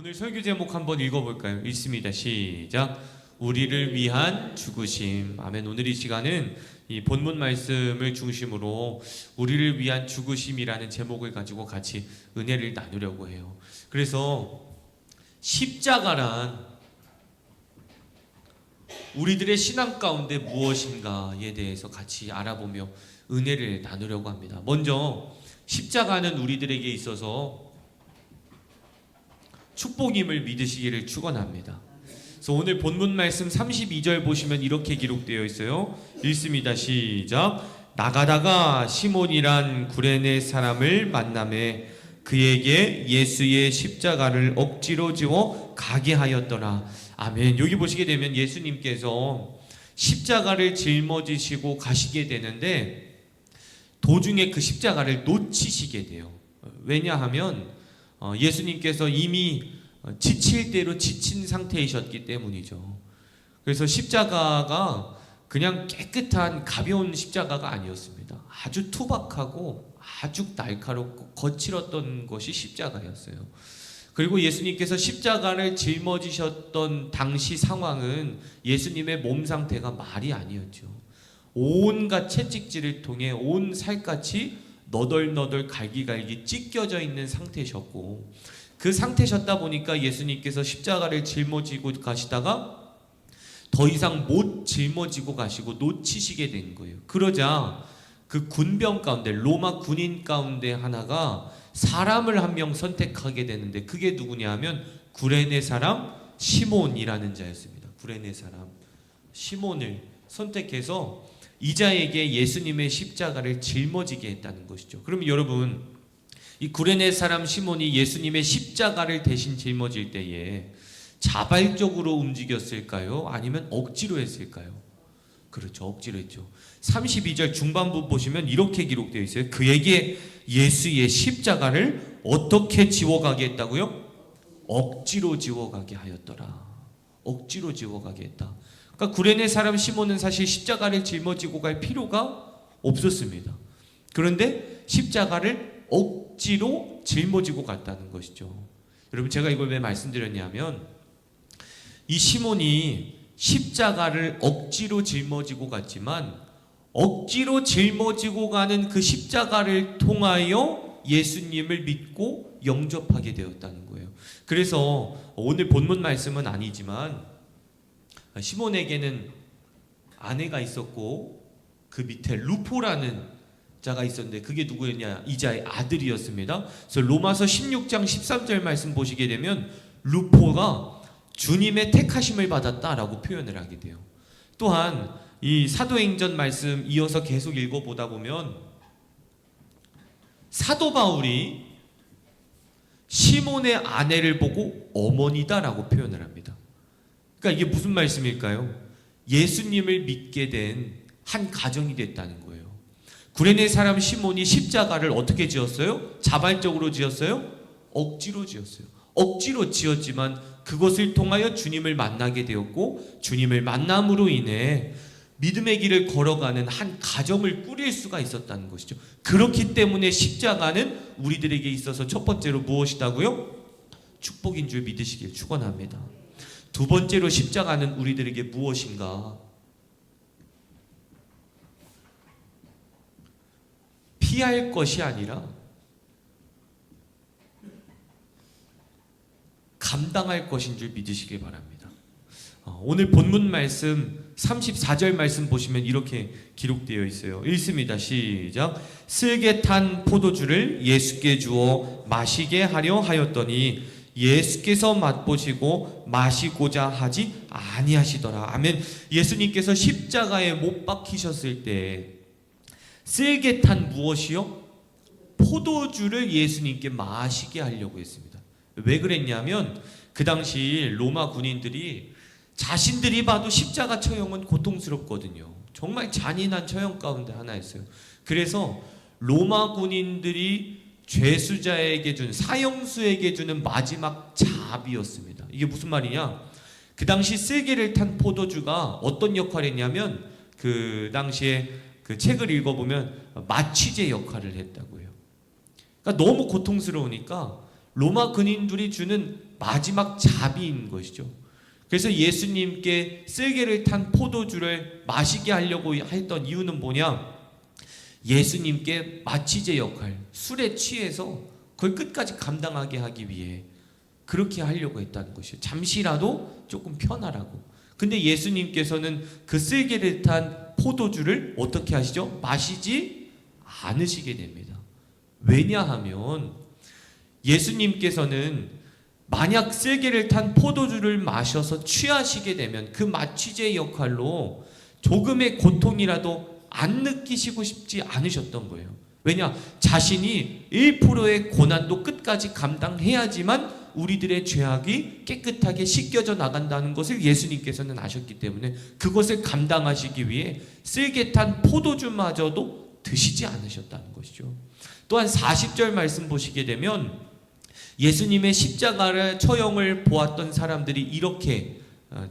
오늘 설교 제목 한번 읽어볼까요? 읽습니다. 시작. 우리를 위한 죽으심. 아멘. 오늘 이 시간은 이 본문 말씀을 중심으로 우리를 위한 죽으심이라는 제목을 가지고 같이 은혜를 나누려고 해요. 그래서 십자가란 우리들의 신앙 가운데 무엇인가에 대해서 같이 알아보며 은혜를 나누려고 합니다. 먼저 십자가는 우리들에게 있어서 축복임을 믿으시기를 축원합니다. 그래서 오늘 본문 말씀 32절 보시면 이렇게 기록되어 있어요. 읽습니다. 시작. 나가다가 시몬이란 구레네 사람을 만나매 그에게 예수의 십자가를 억지로 지워 가게 하였더라. 아멘. 여기 보시게 되면 예수님께서 십자가를 짊어지시고 가시게 되는데 도중에 그 십자가를 놓치시게 돼요. 왜냐하면 예수님께서 이미 지칠 대로 지친 상태이셨기 때문이죠. 그래서 십자가가 그냥 깨끗한 가벼운 십자가가 아니었습니다. 아주 투박하고 아주 날카롭고 거칠었던 것이 십자가였어요. 그리고 예수님께서 십자가를 짊어지셨던 당시 상황은 예수님의 몸 상태가 말이 아니었죠. 온갖 채찍질을 통해 온 살갗이 너덜너덜 갈기갈기 찢겨져 있는 상태셨고, 그 상태셨다 보니까 예수님께서 십자가를 짊어지고 가시다가 더 이상 못 짊어지고 가시고 놓치시게 된 거예요. 그러자 그 군병 가운데, 로마 군인 가운데 하나가 사람을 한 명 선택하게 되는데, 그게 누구냐 하면 구레네 사람 시몬이라는 자였습니다. 구레네 사람 시몬을 선택해서 이 자에게 예수님의 십자가를 짊어지게 했다는 것이죠. 그러면 여러분, 이 구레네 사람 시몬이 예수님의 십자가를 대신 짊어질 때에 자발적으로 움직였을까요? 아니면 억지로 했을까요? 그렇죠, 억지로 했죠. 32절 중반부 보시면 이렇게 기록되어 있어요. 그에게 예수의 십자가를 어떻게 지워가게 했다고요? 억지로 지워가게 하였더라. 억지로 지워가게 했다. 그러니까 구레네 사람 시몬은 사실 십자가를 짊어지고 갈 필요가 없었습니다. 그런데 십자가를 억지로 짊어지고 갔다는 것이죠. 여러분, 제가 이걸 왜 말씀드렸냐면, 이 시몬이 십자가를 억지로 짊어지고 갔지만 억지로 짊어지고 가는 그 십자가를 통하여 예수님을 믿고 영접하게 되었다는 거예요. 그래서 오늘 본문 말씀은 아니지만 시몬에게는 아내가 있었고 그 밑에 루포라는 자가 있었는데 그게 누구였냐? 이자의 아들이었습니다. 그래서 로마서 16장 13절 말씀 보시게 되면 루포가 주님의 택하심을 받았다라고 표현을 하게 돼요. 또한 이 사도행전 말씀 이어서 계속 읽어보다 보면 사도 바울이 시몬의 아내를 보고 어머니다라고 표현을 합니다. 그러니까 이게 무슨 말씀일까요? 예수님을 믿게 된 한 가정이 됐다는 거예요. 구레네 사람 시몬이 십자가를 어떻게 지었어요? 자발적으로 지었어요? 억지로 지었어요. 억지로 지었지만 그것을 통하여 주님을 만나게 되었고, 주님을 만남으로 인해 믿음의 길을 걸어가는 한 가정을 꾸릴 수가 있었다는 것이죠. 그렇기 때문에 십자가는 우리들에게 있어서 첫 번째로 무엇이다고요? 축복인 줄 믿으시길 축원합니다. 두 번째로 십자가는 우리들에게 무엇인가? 피할 것이 아니라 감당할 것인 줄 믿으시길 바랍니다. 오늘 본문 말씀 34절 말씀 보시면 이렇게 기록되어 있어요. 읽습니다. 시작. 쓸개 탄 포도주를 예수께 주어 마시게 하려 하였더니 예수께서 맛보시고 마시고자 하지 아니하시더라. 아멘. 예수님께서 십자가에 못 박히셨을 때 쓸개 탄 무엇이요? 포도주를 예수님께 마시게 하려고 했습니다. 왜 그랬냐면 그 당시 로마 군인들이 자신들이 봐도 십자가 처형은 고통스럽거든요. 정말 잔인한 처형 가운데 하나였어요. 그래서 로마 군인들이 죄수자에게 준, 사형수에게 주는 마지막 자비였습니다. 이게 무슨 말이냐? 그 당시 쓸개를 탄 포도주가 어떤 역할을 했냐면 그 당시에 그 책을 읽어보면 마취제 역할을 했다고 해요. 그러니까 너무 고통스러우니까 로마 군인들이 주는 마지막 자비인 것이죠. 그래서 예수님께 쓸개를 탄 포도주를 마시게 하려고 했던 이유는 뭐냐? 예수님께 마취제 역할, 술에 취해서 그걸 끝까지 감당하게 하기 위해 그렇게 하려고 했다는 것이에요. 잠시라도 조금 편하라고. 근데 예수님께서는 그 쓸개를 탄 포도주를 어떻게 하시죠? 마시지 않으시게 됩니다. 왜냐하면 예수님께서는 만약 쓸개를 탄 포도주를 마셔서 취하시게 되면 그 마취제 역할로 조금의 고통이라도 안 느끼시고 싶지 않으셨던 거예요. 왜냐? 자신이 1%의 고난도 끝까지 감당해야지만 우리들의 죄악이 깨끗하게 씻겨져 나간다는 것을 예수님께서는 아셨기 때문에 그것을 감당하시기 위해 쓸개 탄 포도주마저도 드시지 않으셨다는 것이죠. 또한 40절 말씀 보시게 되면 예수님의 십자가를 처형을 보았던 사람들이 이렇게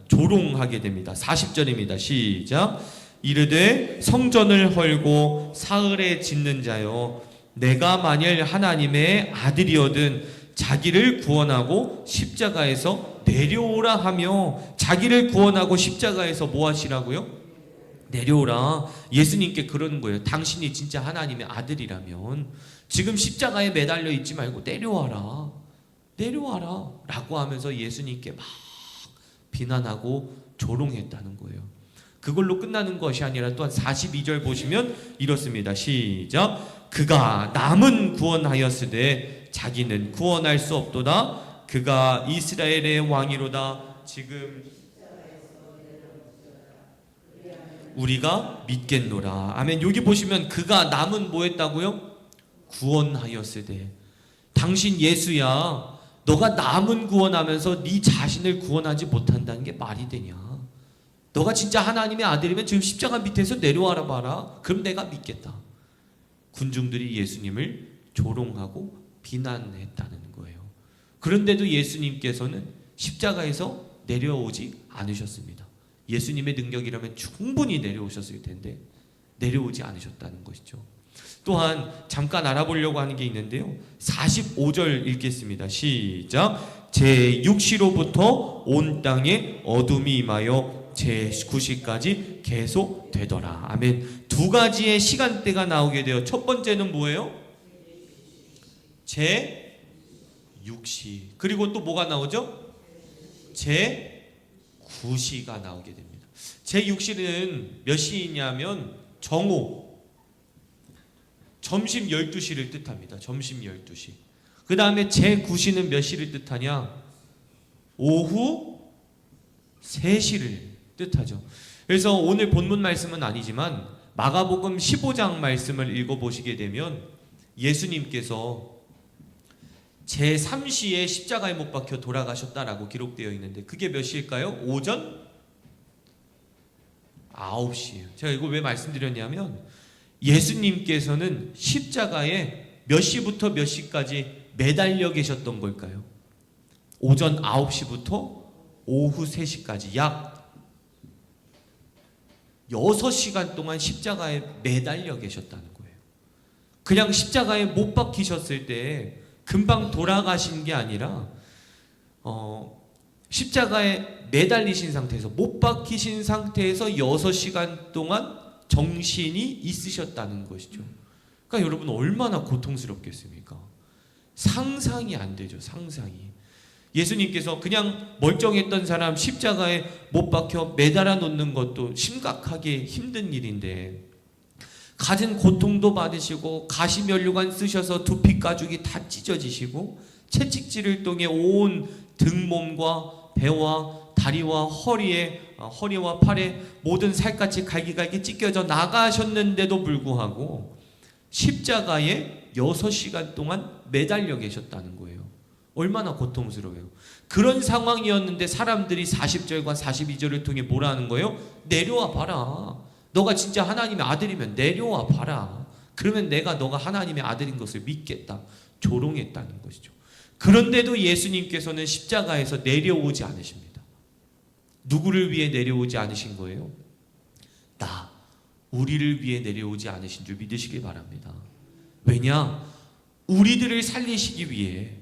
조롱하게 됩니다. 40절입니다. 시작. 이르되 성전을 헐고 사흘에 짓는 자여, 내가 만일 하나님의 아들이거든 자기를 구원하고 십자가에서 내려오라 하며, 자기를 구원하고 십자가에서 뭐 하시라고요? 내려오라. 예수님께 그러는 거예요. 당신이 진짜 하나님의 아들이라면 지금 십자가에 매달려 있지 말고 내려와라. 내려와라. 라고 하면서 예수님께 막 비난하고 조롱했다는 거예요. 그걸로 끝나는 것이 아니라 또한 42절 보시면 이렇습니다. 시작. 그가 남은 구원하였으되 자기는 구원할 수 없도다. 그가 이스라엘의 왕이로다. 지금 우리가 믿겠노라. 아멘. 여기 보시면 그가 남은 뭐 했다고요? 구원하였으되. 당신 예수야, 너가 남은 구원하면서 네 자신을 구원하지 못한다는 게 말이 되냐? 너가 진짜 하나님의 아들이면 지금 십자가 밑에서 내려와라 봐라. 그럼 내가 믿겠다. 군중들이 예수님을 조롱하고 비난했다는 거예요. 그런데도 예수님께서는 십자가에서 내려오지 않으셨습니다. 예수님의 능력이라면 충분히 내려오셨을 텐데 내려오지 않으셨다는 것이죠. 또한 잠깐 알아보려고 하는 게 있는데요. 45절 읽겠습니다. 시작. 제6시로부터 온 땅에 어둠이 임하여 제9시까지 계속 되더라. 아멘. 두 가지의 시간대가 나오게 돼요. 첫 번째는 뭐예요? 제6시. 그리고 또 뭐가 나오죠? 제9시가 나오게 됩니다. 제6시는 몇 시이냐면 정오, 점심 12시를 뜻합니다. 점심 12시. 그 다음에 제9시는 몇 시를 뜻하냐? 오후 3시를 뜻하죠. 그래서 오늘 본문 말씀은 아니지만 마가복음 15장 말씀을 읽어보시게 되면 예수님께서 제3시에 십자가에 못 박혀 돌아가셨다라고 기록되어 있는데 그게 몇 시일까요? 오전 9시예요. 제가 이거 왜 말씀드렸냐면 예수님께서는 십자가에 몇 시부터 몇 시까지 매달려 계셨던 걸까요? 오전 9시부터 오후 3시까지 약 6시간 동안 십자가에 매달려 계셨다는 거예요. 그냥 십자가에 못 박히셨을 때 금방 돌아가신 게 아니라 십자가에 매달리신 상태에서 못 박히신 상태에서 6시간 동안 정신이 있으셨다는 것이죠. 그러니까 여러분 얼마나 고통스럽겠습니까? 상상이 안 되죠. 상상이. 예수님께서 그냥 멀쩡했던 사람 십자가에 못 박혀 매달아 놓는 것도 심각하게 힘든 일인데 가진 고통도 받으시고 가시면류관 쓰셔서 두피 가죽이 다 찢어지시고 채찍질을 통해 온 등몸과 배와 다리와 허리와 팔에 모든 살갗이 갈기갈기 찢겨져 나가셨는데도 불구하고 십자가에 6시간 동안 매달려 계셨다는 거예요. 얼마나 고통스러워요. 그런 상황이었는데 사람들이 40절과 42절을 통해 뭐라 하는 거예요? 내려와 봐라. 너가 진짜 하나님의 아들이면 내려와 봐라. 그러면 내가 너가 하나님의 아들인 것을 믿겠다. 조롱했다는 것이죠. 그런데도 예수님께서는 십자가에서 내려오지 않으십니다. 누구를 위해 내려오지 않으신 거예요? 우리를 위해 내려오지 않으신 줄 믿으시길 바랍니다. 왜냐? 우리들을 살리시기 위해,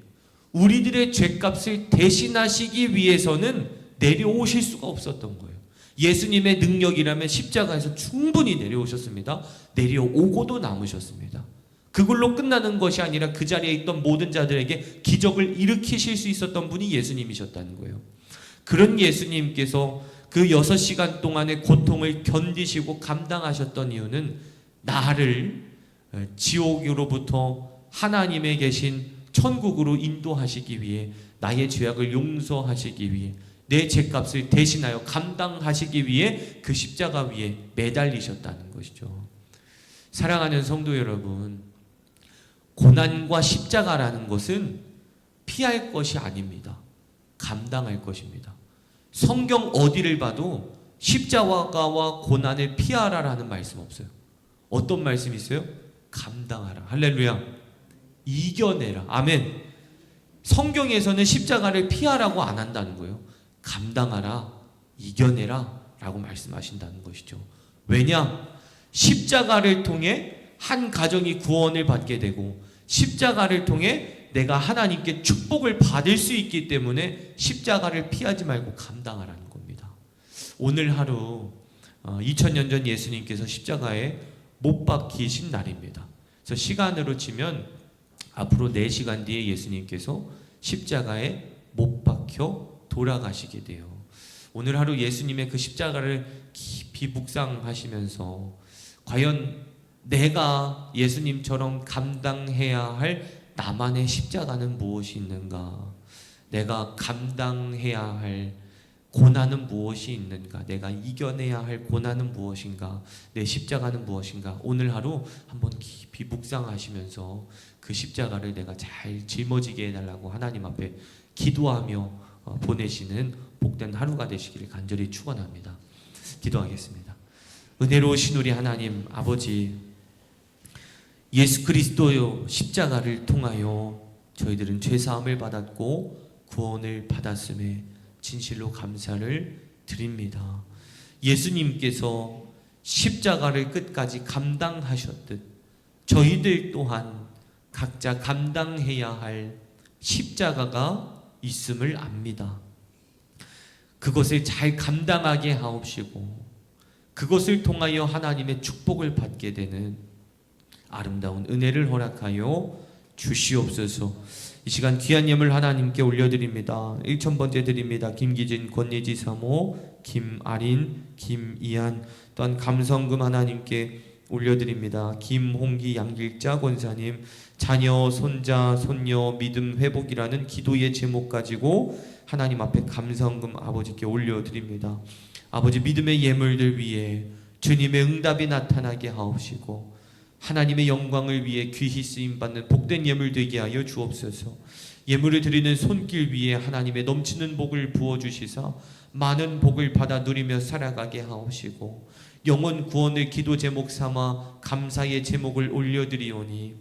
우리들의 죄값을 대신하시기 위해서는 내려오실 수가 없었던 거예요. 예수님의 능력이라면 십자가에서 충분히 내려오셨습니다. 내려오고도 남으셨습니다. 그걸로 끝나는 것이 아니라 그 자리에 있던 모든 자들에게 기적을 일으키실 수 있었던 분이 예수님이셨다는 거예요. 그런 예수님께서 그 6시간 동안의 고통을 견디시고 감당하셨던 이유는 나를 지옥으로부터 하나님의 계신 천국으로 인도하시기 위해, 나의 죄악을 용서하시기 위해, 내 죄값을 대신하여 감당하시기 위해 그 십자가 위에 매달리셨다는 것이죠. 사랑하는 성도 여러분, 고난과 십자가라는 것은 피할 것이 아닙니다. 감당할 것입니다. 성경 어디를 봐도 십자가와 고난을 피하라라는 말씀 없어요. 어떤 말씀이 있어요? 감당하라. 할렐루야. 이겨내라. 아멘. 성경에서는 십자가를 피하라고 안 한다는 거예요. 감당하라, 이겨내라 라고 말씀하신다는 것이죠. 왜냐? 십자가를 통해 한 가정이 구원을 받게 되고, 십자가를 통해 내가 하나님께 축복을 받을 수 있기 때문에 십자가를 피하지 말고 감당하라는 겁니다. 오늘 하루 2000년 전 예수님께서 십자가에 못 박히신 날입니다. 그래서 시간으로 치면 앞으로 4시간 뒤에 예수님께서 십자가에 못 박혀 돌아가시게 돼요. 오늘 하루 예수님의 그 십자가를 깊이 묵상하시면서 과연 내가 예수님처럼 감당해야 할 나만의 십자가는 무엇이 있는가? 내가 감당해야 할 고난은 무엇이 있는가? 내가 이겨내야 할 고난은 무엇인가? 내 십자가는 무엇인가? 오늘 하루 한번 깊이 묵상하시면서 그 십자가를 내가 잘 짊어지게 해달라고 하나님 앞에 기도하며 보내시는 복된 하루가 되시기를 간절히 축원합니다. 기도하겠습니다. 은혜로우신 우리 하나님 아버지, 예수 그리스도의 십자가를 통하여 저희들은 죄사함을 받았고 구원을 받았음에 진실로 감사를 드립니다. 예수님께서 십자가를 끝까지 감당하셨듯 저희들 또한 각자 감당해야 할 십자가가 있음을 압니다. 그것을 잘 감당하게 하옵시고 그것을 통하여 하나님의 축복을 받게 되는 아름다운 은혜를 허락하여 주시옵소서. 이 시간 귀한 예물 하나님께 올려드립니다. 1000번째 드립니다. 김기진, 권예지 사모, 김아린, 김이한, 또한 감성금 하나님께 올려드립니다. 김홍기, 양길자 권사님, 자녀, 손자, 손녀 믿음 회복이라는 기도의 제목 가지고 하나님 앞에 감성금 아버지께 올려드립니다. 아버지, 믿음의 예물들 위에 주님의 응답이 나타나게 하옵시고 하나님의 영광을 위해 귀히 쓰임받는 복된 예물 되게 하여 주옵소서. 예물을 드리는 손길 위에 하나님의 넘치는 복을 부어주시사 많은 복을 받아 누리며 살아가게 하옵시고 영혼 구원을 기도 제목 삼아 감사의 제목을 올려드리오니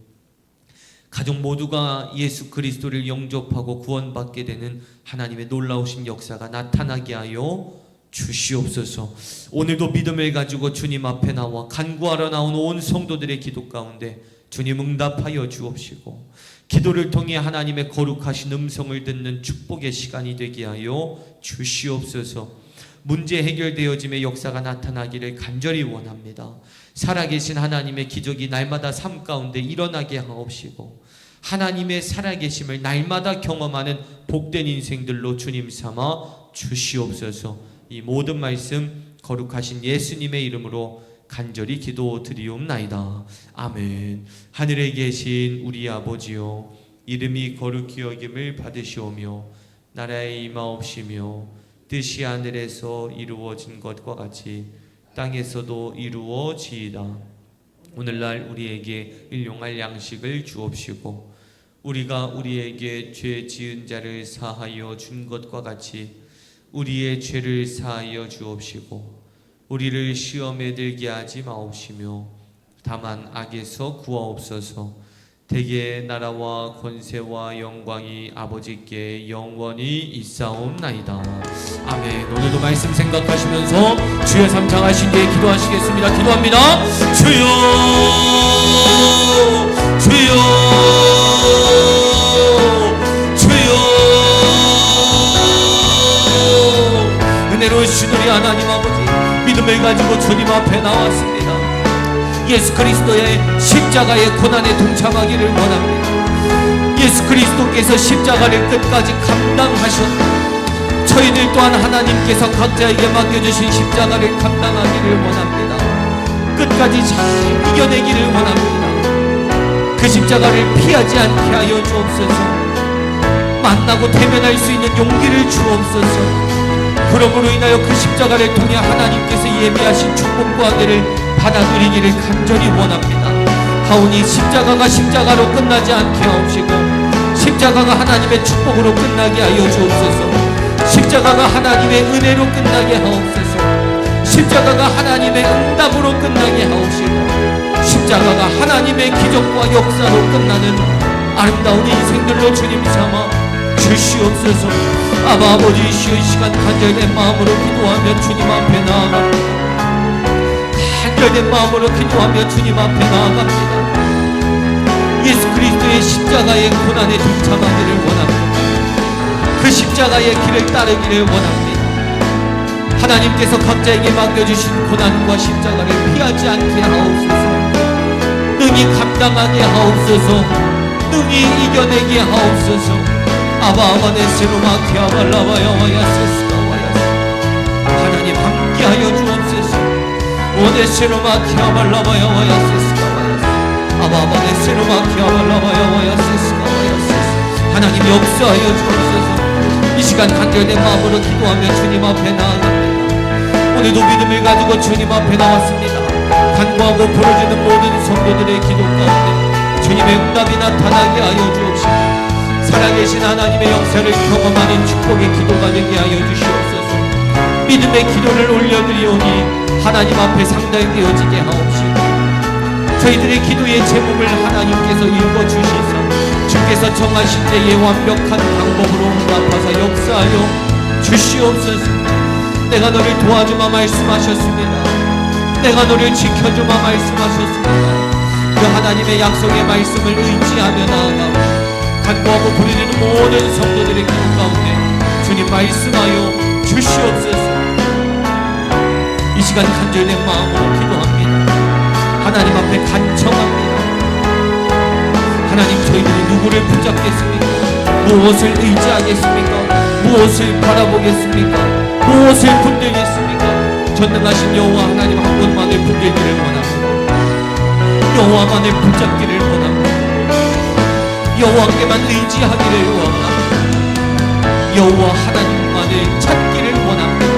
가족 모두가 예수 그리스도를 영접하고 구원받게 되는 하나님의 놀라우신 역사가 나타나게 하여 주시옵소서. 오늘도 믿음을 가지고 주님 앞에 나와 간구하러 나온 온 성도들의 기도 가운데 주님 응답하여 주옵시고 기도를 통해 하나님의 거룩하신 음성을 듣는 축복의 시간이 되게 하여 주시옵소서. 문제 해결되어짐의 역사가 나타나기를 간절히 원합니다. 살아계신 하나님의 기적이 날마다 삶 가운데 일어나게 하옵시고 하나님의 살아계심을 날마다 경험하는 복된 인생들로 주님 삼아 주시옵소서. 이 모든 말씀 거룩하신 예수님의 이름으로 간절히 기도드리옵나이다. 아멘. 하늘에 계신 우리 아버지요, 이름이 거룩히 여김을 받으시오며 나라에 임하옵시며 뜻이 하늘에서 이루어진 것과 같이 땅에서도 이루어지이다. 오늘날 우리에게 일용할 양식을 주옵시고 우리가 우리에게 죄 지은 자를 사하여 준 것과 같이 우리의 죄를 사하여 주옵시고 우리를 시험에 들게 하지 마옵시며 다만 악에서 구하옵소서. 대개 나라와 권세와 영광이 아버지께 영원히 있사옵나이다. 아멘. 오늘도 말씀 생각하시면서 주여 삼창하신 게 기도하시겠습니다. 기도합니다. 주여 주여 주여 은혜로 주들이 하나님 아버지 믿음을 가지고 주님 앞에 나왔습니다. 예수 그리스도의 십자가의 고난에 동참하기를 원합니다. 예수 그리스도께서 십자가를 끝까지 감당하셨고 저희들 또한 하나님께서 각자에게 맡겨주신 십자가를 감당하기를 원합니다. 끝까지 잘 이겨내기를 원합니다. 그 십자가를 피하지 않게 하여 주옵소서. 만나고 대면할 수 있는 용기를 주옵소서. 그러므로 인하여 그 십자가를 통해 하나님께서 예비하신 축복과 은혜를 받아 누리기를 간절히 원합니다. 하오니 십자가가 십자가로 끝나지 않게 하옵시고 십자가가 하나님의 축복으로 끝나게 하여 주옵소서. 십자가가 하나님의 은혜로 끝나게 하옵소서. 십자가가 하나님의 응답으로 끝나게 하옵시고 십자가가 하나님의 기적과 역사로 끝나는 아름다운 인생들로 주님 삼아 주시옵소서. 아바 아버지시여, 이 시간 간절된 마음으로 기도하며 주님 앞에 나아갑니다. 간절된 마음으로 기도하며 주님 앞에 나아갑니다. 예수 그리스도의 십자가의 고난에 동참하기를 원합니다. 그 십자가의 길을 따르기를 원합니다. 하나님께서 각자에게 맡겨주신 고난과 십자가를 피하지 않게 하옵소서. 능히 감당하게 하옵소서. 능히 이겨내게 하옵소서. 아바아바네세로마키아발라바야와야세스가와야세. 하나님 함께하여 주옵소서. 오네세로마키아발라바야와야세스가와야세. 아바아바네세로마키아발라바야와야세스가와야세. 하나님 역사하여 주옵소서. 이 시간 간절된 마음으로 기도하며 주님 앞에 나아갑니다. 오늘도 믿음을 가지고 주님 앞에 나왔습니다. 간구하고 부르짖는 모든 성도들의 기도 가운데 주님의 응답이 나타나게 하여 주옵시고 살아계신 하나님의 역사를 경험하는 축복의 기도가 되게 하여 주시옵소서. 믿음의 기도를 올려드리오니 하나님 앞에 상달되어지게 하옵시고 저희들의 기도의 제목을 하나님께서 읽어주시서 주께서 정하신 때에 완벽한 방법으로 응답하사 역사하여 주시옵소서. 내가 너를 도와주마 말씀하셨습니다. 내가 너를 지켜주마 말씀하셨습니다. 그 하나님의 약속의 말씀을 의지하며 나아가고 간구하고 부르짖는 모든 성도들의 기도 가운데 주님 말씀하여 주시옵소서. 이 시간 간절된 마음으로 기도합니다. 하나님 앞에 간청합니다. 하나님, 저희들이 누구를 붙잡겠습니까? 무엇을 의지하겠습니까? 무엇을 바라보겠습니까? 무엇을 붙들겠습니까? 전능하신 여호와 하나님 한 분만을 붙들기를 원합니다. 여호와만을 붙잡기를 원합니다. 여호와께만 의지하기를 원합니다. 여호와 하나님만을 찾기를 원합니다.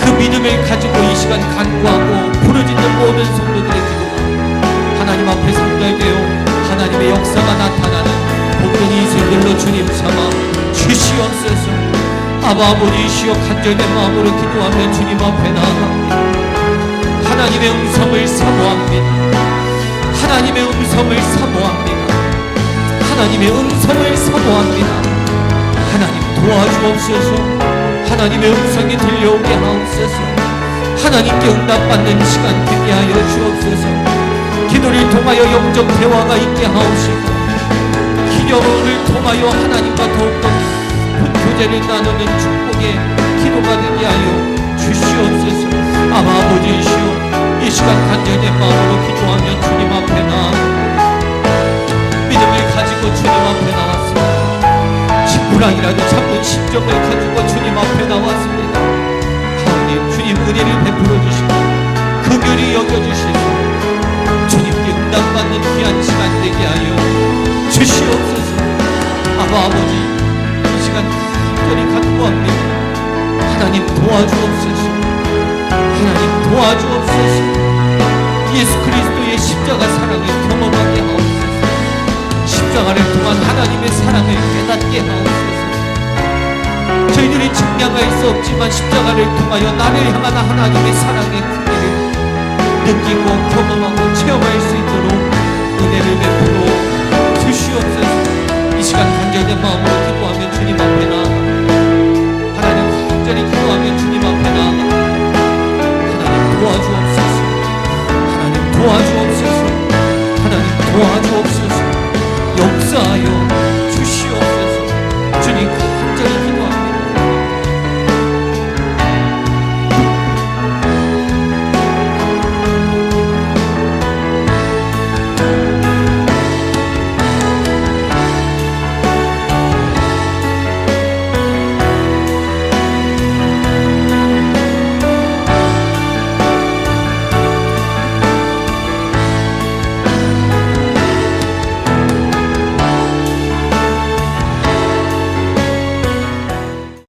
그 믿음을 가지고 이 시간 간구하고 부르짖는 모든 성도들의 기도가 하나님 앞에 상달되어 하나님의 역사가 나타나는 복된 인생들로 주님 삼아 주시옵소서. 아바 아버지시여, 간절된 마음으로 기도하며 주님 앞에 나아갑니다. 하나님의 음성을 사모합니다. 하나님의 음성을 사모합니다. 하나님의 음성을 사모합니다. 하나님 도와주옵소서. 하나님의 음성이 들려오게 하옵소서. 하나님께 응답받는 시간 되게 하여 주옵소서. 기도를 통하여 영적 대화가 있게 하옵시고 기도를 통하여 하나님과 더욱더 교제를 나누는 축복의 기도가 되게 하여 주시옵소서. 아바 아버지시여, 이 시간 간절된 마음으로 기도하며 주님 앞에 믿음을 가지고 주님 앞에 나왔습니다. 불안이라도 참는 심정을 가지고 주님 앞에 나왔습니다. 하나님, 주님 은혜를 베풀어 주시고 긍휼히 여겨주시고 주님께 응답받는 귀한 시간 되게 하여 주시옵소서. 아바 아버지, 이 시간 간절히 간구합니다. 하나님 도와주옵소서. 하나님 도와주옵소서. 예수 그리스도의 십자가 사랑을 경험하게 하옵소서. 십자가를 통한 하나님의 사랑을 깨닫게 하옵소서. 저희들이 증량할 수 없지만 십자가를 통하여 나를 향한 하나님의 사랑의 크기를 느끼고 경험하고 체험할 수 있도록 은혜를 베풀어 주시옵소서. 이 시간 간절된 마음으로 기도합니다.